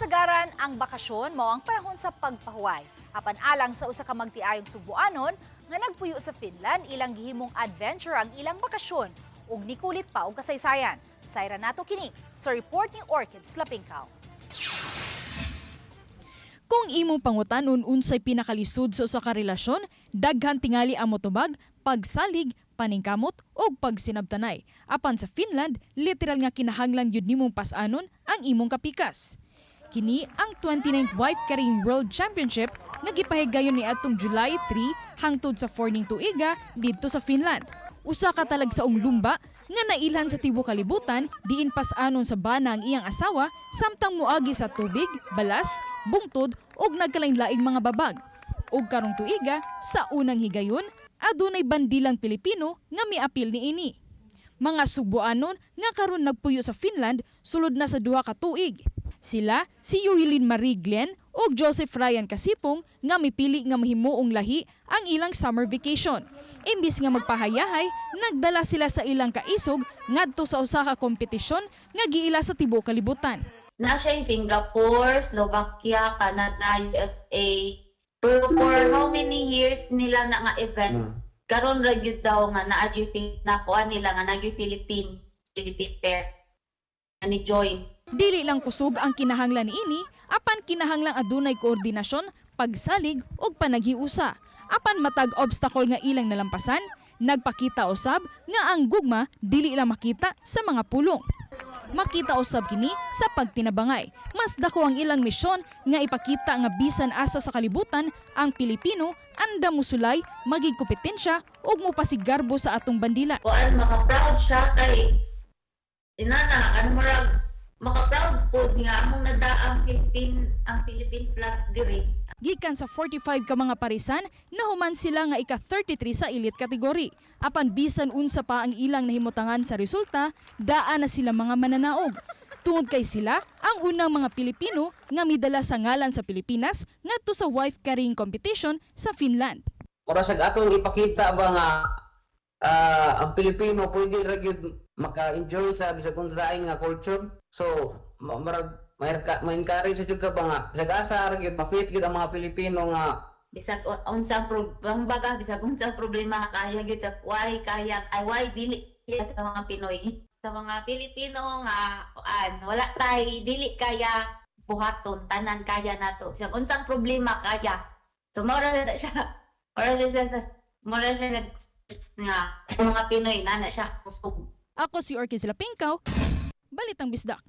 Kasagaran ang bakasyon mao ang panahon sa pagpahuway. Apan alang sa usa ka magtiayong Subuanon nga nagpuyo sa Finland, ilang gihimong adventure ang ilang bakasyon ug nikulit pa og kasaysayan. Sayra nato kini sa report ni Orchids Lapingkaw. Kung imong pangutanon unsay pinakalisod sa usa ka relasyon, daghan tingali ang motubag, pagsalig, paningkamot ug pagsinabtanay. Apan sa Finland, literal nga kinahanglan yun nimong pasanon ang imong kapikas. Kini ang 29th Wife Carrying World Championship nga gipahigayon ni atong July 3 hangtod sa 4 ning tuiga didto sa Finland. Usa ka talagsaong lumba nga nailhan sa tibuok kalibutan diin pasanon sa bana ang iyang asawa samtang moagi sa tubig, balas, bungtod ug nagkalain-laing mga babag. Ug karong tuiga sa unang higayon adunay bandilang Pilipino nga miapil niini. Mga Subuanon nga karon nagpuyo sa Finland sulod na sa duha ka tuig. Sila si Yuhilin Marie Glenn ug Joseph Ryan Kasipong nga mipili nga mahimuong lahi ang ilang summer vacation. Imbis nga magpahayahay, nagdala sila sa ilang kaisog ngadto sa usa ka kompetisyon nga giila sa tibuok kalibutan. Na siya Singapore, Slovakia, Canada, USA. Pero for how many years nila na nga event, karon ra gyud daw nga naa gyud nakuha nila nga nagyo Philippine pair ani join. Dili lang kusog ang kinahanglan niini, apan kinahanglang adunay koordinasyon, pagsalig ug panaghiusa. Apan matag obstacle nga ilang nalampasan, nagpakita usab nga ang gugma dili lang makita sa mga pulong. Makita usab kini sa pagtinabangay. Mas dako ang ilang misyon nga ipakita nga bisan asa sa kalibutan ang Pilipino anda musulay, magig kompetensya ug mopasigarbo sa atong bandila. Kuan maka-proud siya kay inana ano marag maka-proud po nga among nadaang ang Philippine flag diri. Gikan sa 45 ka mga parisan, nahuman sila nga ika-33 sa elite category. Apan bisan unsa pa ang ilang nahimutangan sa resulta, daan na sila mga mananaog. Tungod kay sila, ang unang mga Pilipino nga midala sa ngalan sa Pilipinas ngadto sa wife carrying competition sa Finland. Para sa atong ipakita ba nga ang Pilipino pwede ra gyud maka-enjoy sa bisag kung laing nga culture. So, ma-encourage sa jud ka ba nga bisag asa ra gyud ma-fit gyud ang mga Pilipino nga Bisag unsa bisag unsa problema kaya gyud sa why dili sa mga Pinoy. Sa mga Pilipino nga wala tay dili kaya buhaton tanan kaya nato. Bisag unsang problema kaya. So mora siya nga mga Pinoy na siya kusog. Ako si Orchids Lapingkaw, Balitang Bisdak.